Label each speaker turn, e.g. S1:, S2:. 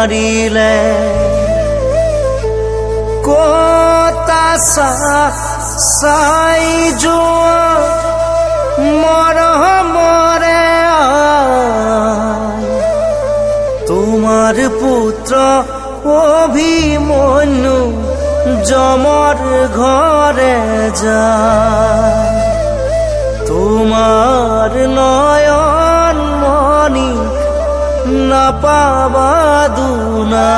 S1: নোৱাৰিলে কতা চাই যোৱা মৰমৰে তোমাৰ পুত্ৰ অভিমন্যু যমৰ ঘৰে যায় তোমাৰ নয়ন মণি নাপাবা দুনা